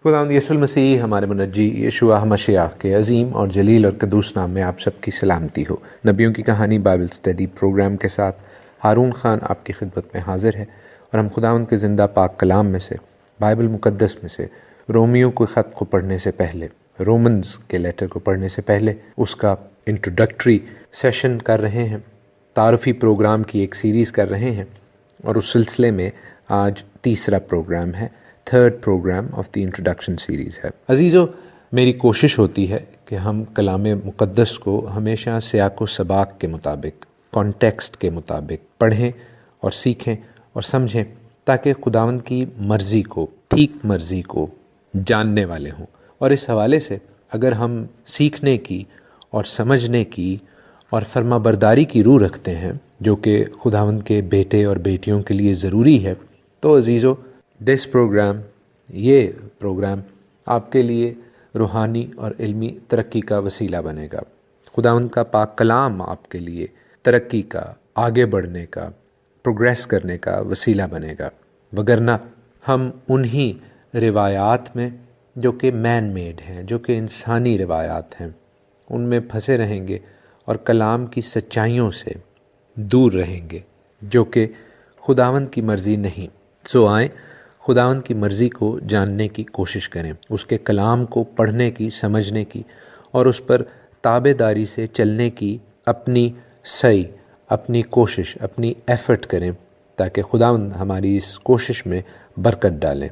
خداوند یسوع المسیح ہمارے منجی یشوع مشیخ کے عظیم اور جلیل اور قدوس نام میں آپ سب کی سلامتی ہو۔ نبیوں کی کہانی بائبل اسٹڈی پروگرام کے ساتھ ہارون خان آپ کی خدمت میں حاضر ہے، اور ہم خداوند کے زندہ پاک کلام میں سے، بائبل مقدس میں سے، رومیوں کے خط کو پڑھنے سے پہلے، رومنز کے لیٹر کو پڑھنے سے پہلے اس کا انٹروڈکٹری سیشن کر رہے ہیں، تعارفی پروگرام کی ایک سیریز کر رہے ہیں، اور اس سلسلے میں آج تیسرا پروگرام ہے، third program of the introduction series ہے۔ عزیزو، میری کوشش ہوتی ہے کہ ہم کلام مقدس کو ہمیشہ سیاق و سباق کے مطابق، کانٹیکسٹ کے مطابق پڑھیں اور سیکھیں اور سمجھیں، تاکہ خداوند کی مرضی کو، ٹھیک مرضی کو جاننے والے ہوں۔ اور اس حوالے سے اگر ہم سیکھنے کی اور سمجھنے کی اور فرما برداری کی روح رکھتے ہیں، جو کہ خداوند کے بیٹے اور بیٹیوں کے لیے ضروری ہے، تو عزیزو، یہ پروگرام آپ کے لیے روحانی اور علمی ترقی کا وسیلہ بنے گا۔ خداوند کا پاک کلام آپ کے لیے ترقی کا، آگے بڑھنے کا، پروگریس کرنے کا وسیلہ بنے گا، وگرنہ ہم انہی روایات میں جو کہ مین میڈ ہیں، جو کہ انسانی روایات ہیں، ان میں پھنسے رہیں گے اور کلام کی سچائیوں سے دور رہیں گے، جو کہ خداوند کی مرضی نہیں۔ سو آئیں خداوند کی مرضی کو جاننے کی کوشش کریں، اس کے کلام کو پڑھنے کی، سمجھنے کی، اور اس پر تابع داری سے چلنے کی اپنی سعی، اپنی کوشش، اپنی ایفرٹ کریں، تاکہ خداوند ہماری اس کوشش میں برکت ڈالیں،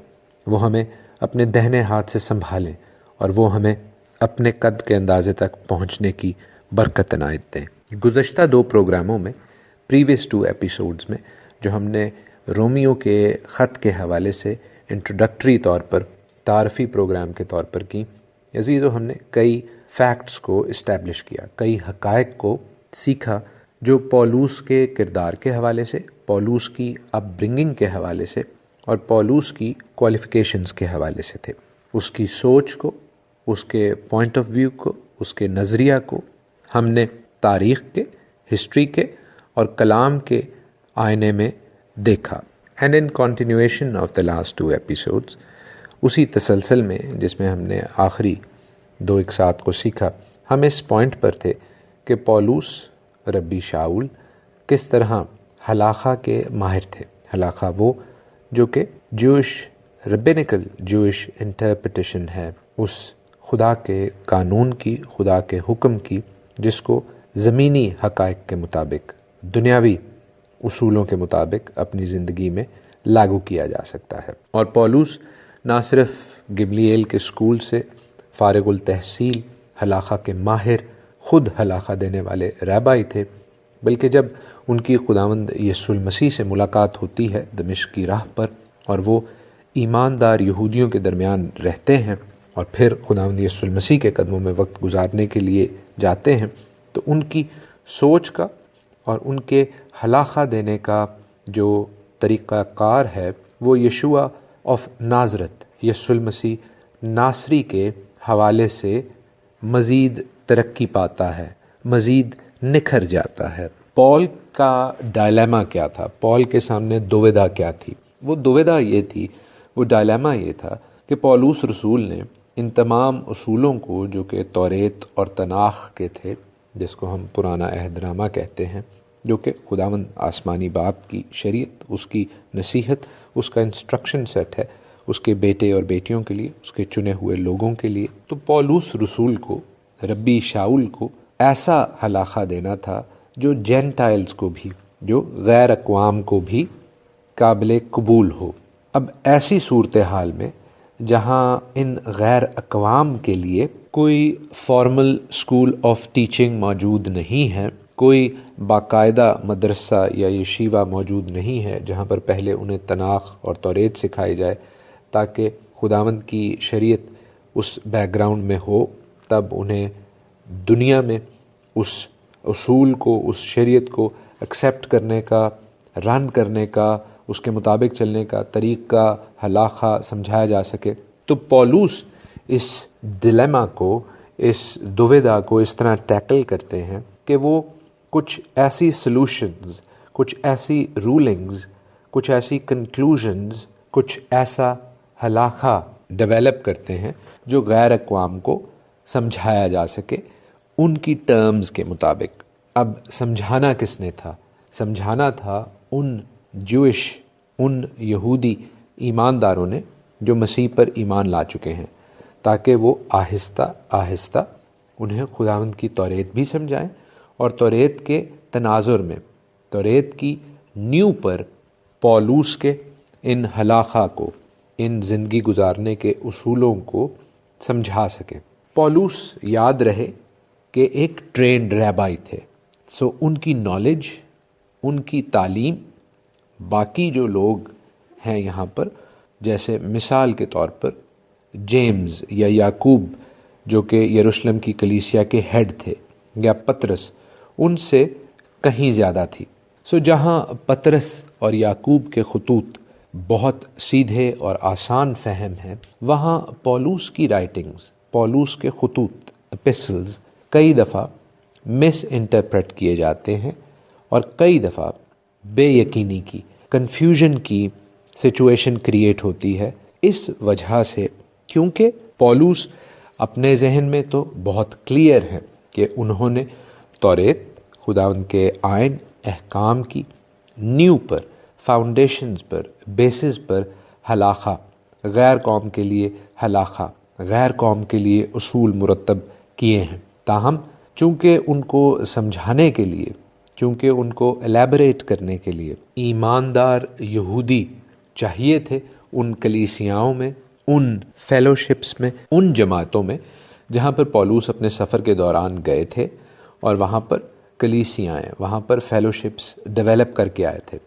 وہ ہمیں اپنے دہنے ہاتھ سے سنبھالیں، اور وہ ہمیں اپنے قد کے اندازے تک پہنچنے کی برکت عنایت دیں۔ گزشتہ 2 پروگراموں میں، پریویس 2 ایپیسوڈز میں، جو ہم نے رومیوں کے خط کے حوالے سے انٹروڈکٹری طور پر، تعارفی پروگرام کے طور پر کی، عزیزو، ہم نے کئی فیکٹس کو اسٹیبلش کیا، کئی حقائق کو سیکھا، جو پولوس کے کردار کے حوالے سے، پولوس کی اپ برنگنگ کے حوالے سے، اور پولوس کی کوالیفیکیشنز کے حوالے سے تھے۔ اس کی سوچ کو، اس کے پوائنٹ آف ویو کو، اس کے نظریہ کو ہم نے تاریخ کے، ہسٹری کے اور کلام کے آئینے میں دیکھا۔ And in continuation of the last 2 episodes, اسی تسلسل میں جس میں ہم نے آخری 2 اقساط کو سیکھا، ہم اس پوائنٹ پر تھے کہ پولوس ربی شاؤل کس طرح ہلاخا کے ماہر تھے۔ ہلاخا وہ جو کہ ربینیکل جوئش انٹرپریٹیشن ہے، اس خدا کے قانون کی، خدا کے حکم کی، جس کو زمینی حقائق کے مطابق، دنیاوی اصولوں کے مطابق اپنی زندگی میں لاگو کیا جا سکتا ہے۔ اور پولوس نہ صرف گملیل کے اسکول سے فارغ التحصیل، ہلاخا کے ماہر، خود ہلاخا دینے والے رہبائی تھے، بلکہ جب ان کی خداوند یسوع المسیح سے ملاقات ہوتی ہے دمشق کی راہ پر، اور وہ ایماندار یہودیوں کے درمیان رہتے ہیں، اور پھر خداوند یسوع المسیح کے قدموں میں وقت گزارنے کے لیے جاتے ہیں، تو ان کی سوچ کا اور ان کے ہلاخا دینے کا جو طریقہ کار ہے، وہ یشوع آف نازرت، یسوع المسیح ناصری کے حوالے سے مزید ترقی پاتا ہے، مزید نکھر جاتا ہے۔ پول کا ڈائلیما کیا تھا؟ پول کے سامنے دوویدھا کیا تھی؟ وہ دوویدھا یہ تھی، وہ ڈائلیما یہ تھا کہ پولوس رسول نے ان تمام اصولوں کو، جو کہ توریت اور تناخ کے تھے، جس کو ہم پرانا عہد نامہ کہتے ہیں، جو کہ خداوند آسمانی باپ کی شریعت، اس کی نصیحت، اس کا انسٹرکشن سیٹ ہے، اس کے بیٹے اور بیٹیوں کے لیے، اس کے چنے ہوئے لوگوں کے لیے۔ تو پولوس رسول کو، ربی شاؤل کو ایسا ہلاخا دینا تھا جو جینٹائلز کو بھی، جو غیر اقوام کو بھی قابل قبول ہو۔ اب ایسی صورتحال میں جہاں ان غیر اقوام کے لیے کوئی فارمل اسکول آف ٹیچنگ موجود نہیں ہے، کوئی باقاعدہ مدرسہ یا یشیوا موجود نہیں ہے جہاں پر پہلے انہیں تناخ اور توریت سکھائی جائے، تاکہ خداوند کی شریعت اس بیک گراؤنڈ میں ہو، تب انہیں دنیا میں اس اصول کو، اس شریعت کو ایکسیپٹ کرنے کا، رن کرنے کا، اس کے مطابق چلنے کا طریقہ ہلاخا سمجھایا جا سکے۔ تو پولوس اس ڈیلیما کو، اس دوویدھا کو اس طرح ٹیکل کرتے ہیں کہ وہ کچھ ایسی سلوشنز، کچھ ایسی رولنگز، کچھ ایسی کنکلوژنز، کچھ ایسا ہلاخا ڈیولپ کرتے ہیں جو غیر اقوام کو سمجھایا جا سکے ان کی ٹرمز کے مطابق۔ اب سمجھانا کس نے تھا؟ سمجھانا تھا ان ان یہودی ایمانداروں نے جو مسیح پر ایمان لا چکے ہیں، تاکہ وہ آہستہ آہستہ انہیں خداوند کی توریت بھی سمجھائیں، اور توریت کے تناظر میں، توریت کی نیو پر پولوس کے ان ہلاخا کو، ان زندگی گزارنے کے اصولوں کو سمجھا سکیں۔ پولوس یاد رہے کہ ایک ٹرینڈ ریبائی تھے، سو ان کی نالج، ان کی تعلیم باقی جو لوگ ہیں یہاں پر، جیسے مثال کے طور پر جیمز یا یعقوب جو کہ یروشلم کی کلیسیا کے ہیڈ تھے، یا پطرس، ان سے کہیں زیادہ تھی۔ سو جہاں پطرس اور یعقوب کے خطوط بہت سیدھے اور آسان فہم ہیں، وہاں پولوس کی رائٹنگز، پولوس کے خطوط، ایپسٹلز کئی دفعہ مس انٹرپریٹ کیے جاتے ہیں، اور کئی دفعہ بے یقینی کی، کنفیوژن کی سچویشن کریٹ ہوتی ہے، اس وجہ سے کیونکہ پولوس اپنے ذہن میں تو بہت کلیئر ہے کہ انہوں نے توریت، خداوند کے آئین احکام کی نیو پر، فاؤنڈیشنز پر، بیسز پر ہلاخا، غیر قوم کے لیے ہلاخا، غیر قوم کے لیے اصول مرتب کیے ہیں۔ تاہم چونکہ ان کو سمجھانے کے لیے، چونکہ ان کو الیبریٹ کرنے کے لیے ایماندار یہودی چاہیے تھے ان کلیسیاؤں میں، ان فیلوشپس میں، ان جماعتوں میں جہاں پر پولوس اپنے سفر کے دوران گئے تھے، اور وہاں پر کلیسیائیں، وہاں پر فیلوشپس ڈیولپ کر کے آئے تھے،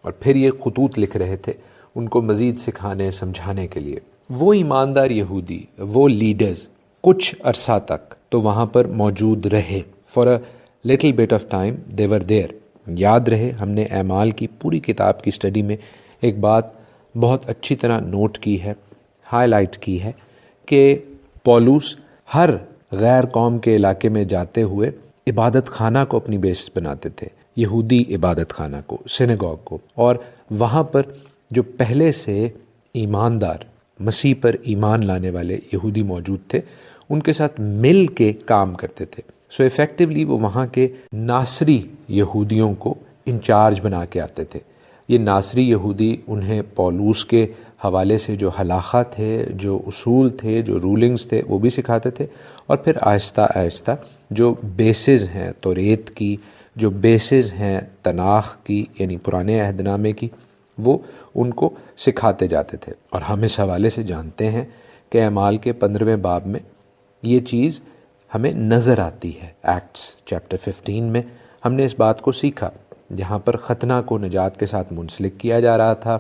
اور پھر یہ خطوط لکھ رہے تھے ان کو مزید سکھانے سمجھانے کے لیے۔ وہ ایماندار یہودی، وہ لیڈرز کچھ عرصہ تک تو وہاں پر موجود رہے، for a little bit of time they were there. یاد رہے ہم نے اعمال کی پوری کتاب کی اسٹڈی میں ایک بات بہت اچھی طرح نوٹ کی ہے، ہائی لائٹ کی ہے، کہ پولوس ہر غیر قوم کے علاقے میں جاتے ہوئے عبادت خانہ کو اپنی بیس بناتے تھے، یہودی عبادت خانہ کو، سینگاگ کو، اور وہاں پر جو پہلے سے ایماندار، مسیح پر ایمان لانے والے یہودی موجود تھے، ان کے ساتھ مل کے کام کرتے تھے۔ سو ایفیکٹولی وہ وہاں کے ناصری یہودیوں کو انچارج بنا کے آتے تھے۔ یہ ناصری یہودی انہیں پولوس کے حوالے سے جو ہلاخا تھے، جو اصول تھے، جو رولنگز تھے، وہ بھی سکھاتے تھے، اور پھر آہستہ آہستہ جو بیسز ہیں توریت کی، جو بیسز ہیں تناخ کی، یعنی پرانے عہد نامے کی، وہ ان کو سکھاتے جاتے تھے۔ اور ہم اس حوالے سے جانتے ہیں کہ اعمال کے 15ویں باب میں یہ چیز ہمیں نظر آتی ہے۔ ایکٹس چیپٹر 15 میں ہم نے اس بات کو سیکھا، جہاں پر ختنہ کو نجات کے ساتھ منسلک کیا جا رہا تھا۔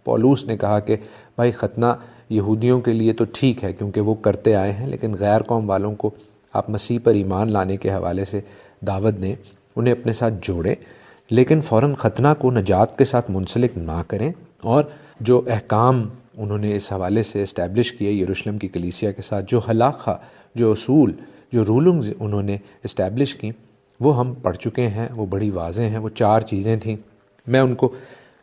پولوس نے کہا کہ بھائی ختنہ یہودیوں کے لیے تو ٹھیک ہے کیونکہ وہ کرتے آئے ہیں، لیکن غیر قوم والوں کو آپ مسیح پر ایمان لانے کے حوالے سے دعوت دیں، انہیں اپنے ساتھ جوڑیں، لیکن فوراً ختنہ کو نجات کے ساتھ منسلک نہ کریں۔ اور جو احکام انہوں نے اس حوالے سے اسٹیبلش کیے یروشلم کی کلیسیا کے ساتھ، جو ہلاخا، جو اصول، جو رولنگز انہوں نے اسٹیبلش کی، وہ ہم پڑھ چکے ہیں، وہ بڑی واضح ہیں۔ وہ 4 چیزیں تھیں۔ میں ان کو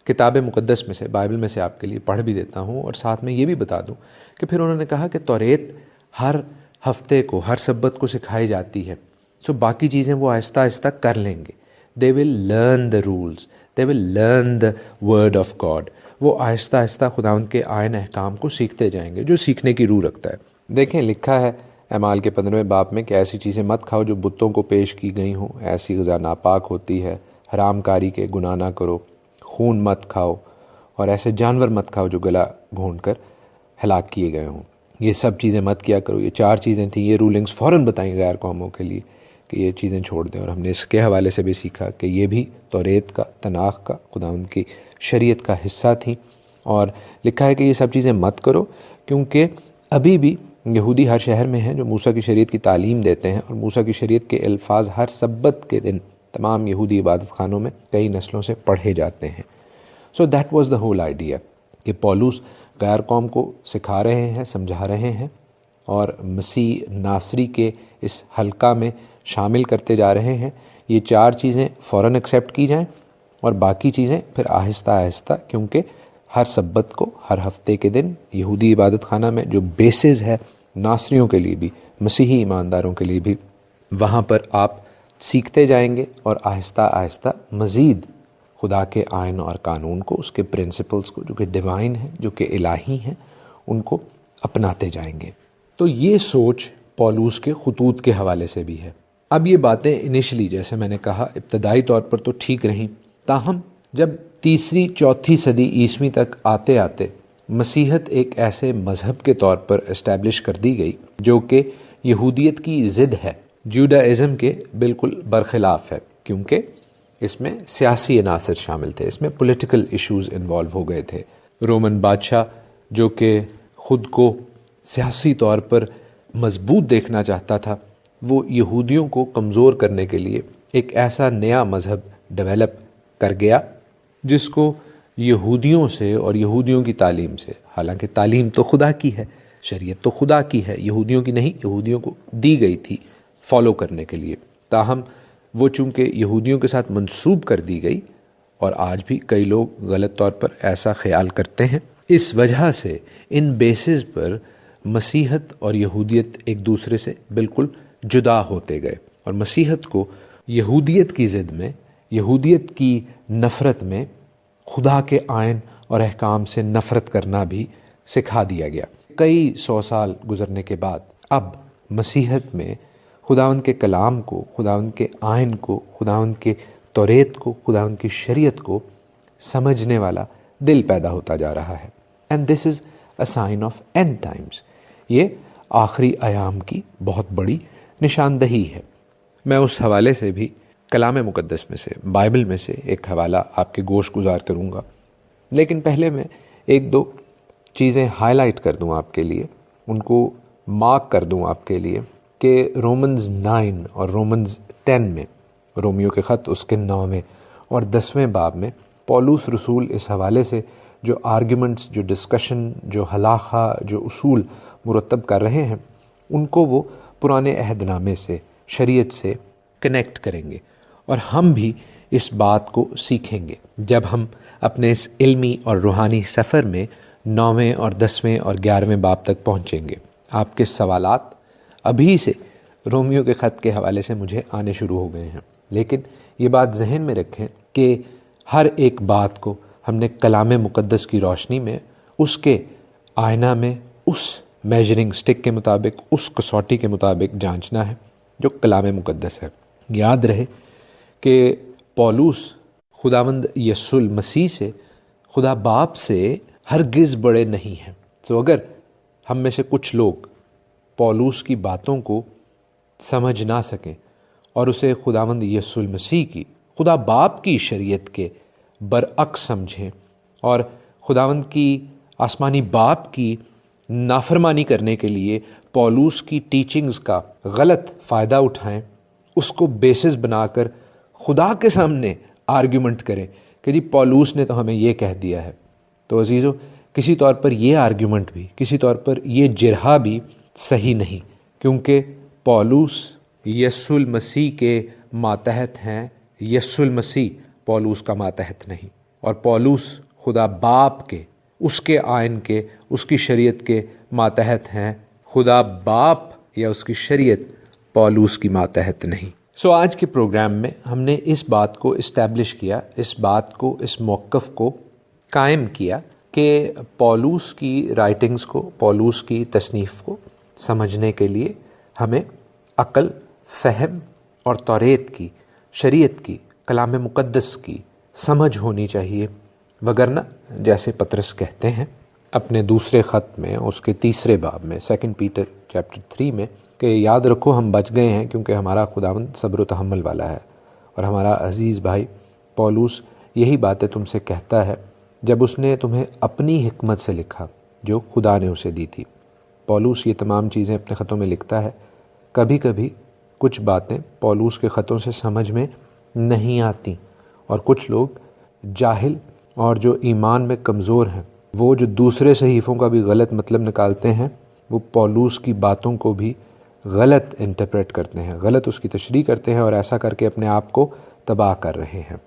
کتاب مقدس میں سے، بائبل میں سے آپ کے لیے پڑھ بھی دیتا ہوں، اور ساتھ میں یہ بھی بتا دوں کہ پھر انہوں نے کہا کہ توریت ہر ہفتے کو، ہر سبت کو سکھائی جاتی ہے، سو باقی چیزیں وہ آہستہ آہستہ کر لیں گے۔ They will learn the rules, they will learn the word of God. وہ آہستہ آہستہ خداوند کے آئین احکام کو سیکھتے جائیں گے، جو سیکھنے کی روح رکھتا ہے۔ دیکھیں لکھا ہے اعمال کے 15ویں باب میں کہ ایسی چیزیں مت کھاؤ جو بتوں کو پیش کی گئی ہوں، ایسی غذا ناپاک ہوتی ہے، حرام کاری کے گناہ نہ کرو، خون مت کھاؤ، اور ایسے جانور مت کھاؤ جو گلا گھونٹ کر ہلاک کیے گئے ہوں۔ یہ سب چیزیں مت کیا کرو۔ یہ 4 چیزیں تھیں، یہ رولنگز فوراً بتائیں غیر قوموں کے لیے کہ یہ چیزیں چھوڑ دیں۔ اور ہم نے اس کے حوالے سے بھی سیکھا کہ یہ بھی توریت کا، تناخ کا، خداوند کی شریعت کا حصہ تھیں، اور لکھا ہے کہ یہ سب چیزیں مت کرو، کیونکہ ابھی بھی یہودی ہر شہر میں ہیں جو موسیٰ کی شریعت کی تعلیم دیتے ہیں، اور موسیٰ کی شریعت کے الفاظ ہر سبت کے دن تمام یہودی عبادت خانوں میں کئی نسلوں سے پڑھے جاتے ہیں۔ So that was the whole idea کہ پولوس غیر قوم کو سکھا رہے ہیں، سمجھا رہے ہیں، اور مسیح ناصری کے اس حلقہ میں شامل کرتے جا رہے ہیں۔ یہ 4 چیزیں فوراً ایکسیپٹ کی جائیں، اور باقی چیزیں پھر آہستہ آہستہ، کیونکہ ہر سبت کو، ہر ہفتے کے دن یہودی عبادت خانہ میں جو بیسز ہے ناصریوں کے لیے بھی، مسیحی ایمانداروں کے لیے بھی، وہاں پر آپ سیکھتے جائیں گے اور آہستہ آہستہ مزید خدا کے آئین اور قانون کو، اس کے پرنسپلز کو جو کہ ڈیوائن ہیں، جو کہ الہی ہیں، ان کو اپناتے جائیں گے۔ تو یہ سوچ پولوس کے خطوط کے حوالے سے بھی ہے۔ اب یہ باتیں انیشلی، جیسے میں نے کہا، ابتدائی طور پر تو ٹھیک رہیں، تاہم جب تیسری چوتھی صدی عیسوی تک آتے آتے مسیحت ایک ایسے مذہب کے طور پر اسٹیبلش کر دی گئی جو کہ یہودیت کی ضد ہے، جوڈائزم کے بالکل برخلاف ہے، کیونکہ اس میں سیاسی عناصر شامل تھے، اس میں پولیٹیکل ایشوز انوالو ہو گئے تھے۔ رومن بادشاہ جو کہ خود کو سیاسی طور پر مضبوط دیکھنا چاہتا تھا، وہ یہودیوں کو کمزور کرنے کے لیے ایک ایسا نیا مذہب ڈیولپ کر گیا جس کو یہودیوں سے اور یہودیوں کی تعلیم سے، حالانکہ تعلیم تو خدا کی ہے، شریعت تو خدا کی ہے، یہودیوں کی نہیں، یہودیوں کو دی گئی تھی فالو کرنے کے لیے، تاہم وہ چونکہ یہودیوں کے ساتھ منسوب کر دی گئی، اور آج بھی کئی لوگ غلط طور پر ایسا خیال کرتے ہیں، اس وجہ سے ان بیسز پر مسیحت اور یہودیت ایک دوسرے سے بالکل جدا ہوتے گئے، اور مسیحت کو یہودیت کی ضد میں، یہودیت کی نفرت میں خدا کے آئین اور احکام سے نفرت کرنا بھی سکھا دیا گیا۔ کئی 100 سال گزرنے کے بعد اب مسیحت میں خداوند کے کلام کو، خداوند کے آئین کو، خداوند کے توریت کو، خداوند کی شریعت کو سمجھنے والا دل پیدا ہوتا جا رہا ہے۔ And this is a sign of end times, یہ آخری ایام کی بہت بڑی نشاندہی ہے۔ میں اس حوالے سے بھی کلام مقدس میں سے، بائبل میں سے ایک حوالہ آپ کے گوش گزار کروں گا، لیکن پہلے میں ایک دو چیزیں ہائی لائٹ کر دوں آپ کے لیے، ان کو مارک کر دوں آپ کے لیے، کہ رومنز 9 اور رومنز 10 میں، رومیو کے خط اس کے 9ویں اور 10ویں باب میں پولس رسول اس حوالے سے جو آرگیومنٹس، جو ڈسکشن، جو ہلاخہ، جو اصول مرتب کر رہے ہیں، ان کو وہ پرانے عہد نامے سے، شریعت سے کنیکٹ کریں گے، اور ہم بھی اس بات کو سیکھیں گے جب ہم اپنے اس علمی اور روحانی سفر میں 9ویں اور 10ویں اور 11ویں باب تک پہنچیں گے۔ آپ کے سوالات ابھی سے رومیو کے خط کے حوالے سے مجھے آنے شروع ہو گئے ہیں، لیکن یہ بات ذہن میں رکھیں کہ ہر ایک بات کو ہم نے کلام مقدس کی روشنی میں، اس کے آئینہ میں، اس میجرنگ سٹک کے مطابق، اس کسوٹی کے مطابق جانچنا ہے جو کلام مقدس ہے۔ یاد رہے کہ پولس خداوند یسوع المسیح سے، خدا باپ سے ہرگز بڑے نہیں ہیں۔ تو اگر ہم میں سے کچھ لوگ پولس کی باتوں کو سمجھ نہ سکیں اور اسے خداوند یسوع المسیح کی، خدا باپ کی شریعت کے برعکس سمجھیں اور خداوند کی آسمانی باپ کی نافرمانی کرنے کے لیے پولس کی ٹیچنگز کا غلط فائدہ اٹھائیں، اس کو بیسس بنا کر خدا کے سامنے آرگیومنٹ کریں کہ جی پولس نے تو ہمیں یہ کہہ دیا ہے، تو عزیزو کسی طور پر یہ آرگیومنٹ بھی، کسی طور پر یہ جرحہ بھی صحیح نہیں، کیونکہ پولس یسوع المسیح کے ماتحت ہیں، یسوع المسیح پولس کا ماتحت نہیں، اور پولس خدا باپ کے، اس کے آئین کے، اس کی شریعت کے ماتحت ہیں، خدا باپ یا اس کی شریعت پولس کی ماتحت نہیں۔ آج کے پروگرام میں ہم نے اس بات کو اسٹیبلش کیا، اس بات کو، اس موقف کو قائم کیا کہ پولس کی رائٹنگز کو، پولس کی تصنیف کو سمجھنے کے لیے ہمیں عقل، فہم اور توریت کی، شریعت کی، کلام مقدس کی سمجھ ہونی چاہیے، وگرنہ جیسے پطرس کہتے ہیں اپنے دوسرے خط میں، اس کے 3 باب میں، 2 پیٹر چیپٹر 3 میں، کہ یاد رکھو ہم بچ گئے ہیں کیونکہ ہمارا خداوند صبر و تحمل والا ہے، اور ہمارا عزیز بھائی پولس یہی باتیں تم سے کہتا ہے جب اس نے تمہیں اپنی حکمت سے لکھا جو خدا نے اسے دی تھی۔ پولس یہ تمام چیزیں اپنے خطوں میں لکھتا ہے۔ کبھی کبھی کچھ باتیں پولس کے خطوں سے سمجھ میں نہیں آتی، اور کچھ لوگ جاہل اور جو ایمان میں کمزور ہیں، وہ جو دوسرے صحیفوں کا بھی غلط مطلب نکالتے ہیں، وہ پولس کی باتوں کو بھی غلط انٹرپریٹ کرتے ہیں، غلط اس کی تشریح کرتے ہیں، اور ایسا کر کے اپنے آپ کو تباہ کر رہے ہیں۔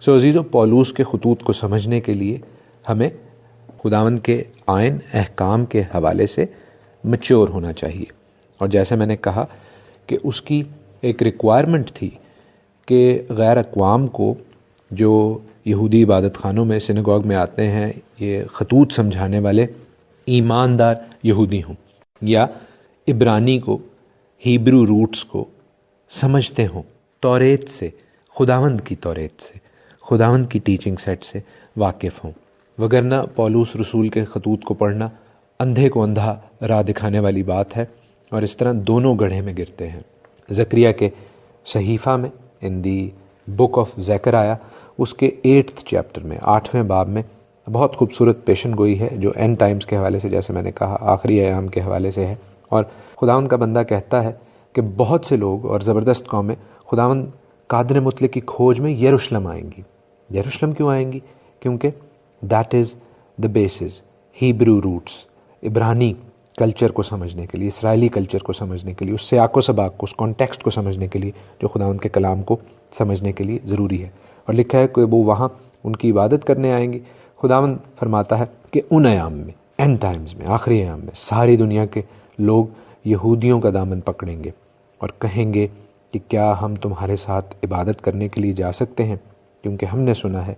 عزیزو، پولس کے خطوط کو سمجھنے کے لیے ہمیں خداوند کے آئین احکام کے حوالے سے میچور ہونا چاہیے. اور جیسے میں نے کہا کہ اس کی ایک ریکوائرمنٹ تھی کہ غیر اقوام کو جو یہودی عبادت خانوں میں سنگوگ میں آتے ہیں یہ خطوط سمجھانے والے ایماندار یہودی ہوں، یا عبرانی کو، ہیبرو روٹس کو سمجھتے ہوں، توریت سے، خداوند کی توریت سے، خداوند کی ٹیچنگ سیٹ سے واقف ہوں. وگرنہ پولس رسول کے خطوط کو پڑھنا اندھے کو اندھا راہ دکھانے والی بات ہے، اور اس طرح دونوں گڑھے میں گرتے ہیں. زکریا کے صحیفہ میں، ان دی بک آف زکریا، اس کے 8 چیپٹر میں، 8ویں باب میں بہت خوبصورت پیشن گوئی ہے جو اینڈ ٹائمز کے حوالے سے، جیسے میں نے کہا، آخری ایام کے حوالے سے ہے. اور خداوند کا بندہ کہتا ہے کہ بہت سے لوگ اور زبردست قومیں خداوند قادر مطلق کی کھوج میں یروشلم آئیں گی. یروشلم کیوں آئیں گی؟ کیونکہ that is the basis, Hebrew roots, عبرانی کلچر کو سمجھنے کے لیے، اسرائیلی کلچر کو سمجھنے کے لیے، اس سیاق و سباق کو، اس کانٹیکسٹ کو سمجھنے کے لیے جو خداوند کے کلام کو سمجھنے کے لیے ضروری ہے. اور لکھا ہے کہ وہ وہاں ان کی عبادت کرنے آئیں گی. خداوند فرماتا ہے کہ ان ایام میں، اینڈ ٹائمز میں، آخری ایام میں، ساری دنیا کے لوگ یہودیوں کا دامن پکڑیں گے اور کہیں گے کہ کیا ہم تمہارے ساتھ عبادت کرنے کے لیے جا سکتے ہیں، کیونکہ ہم نے سنا ہے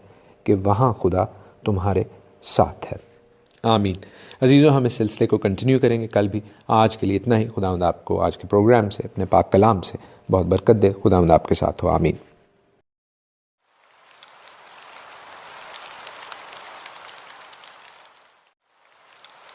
کہ وہاں خدا تمہارے ساتھ ہے. آمین. عزیزو، ہم اس سلسلے کو کنٹینیو کریں گے کل بھی. آج کے لیے اتنا ہی. خداوند آپ کو آج کے پروگرام سے، اپنے پاک کلام سے بہت برکت دے. خداوند آپ کے ساتھ ہو. آمین.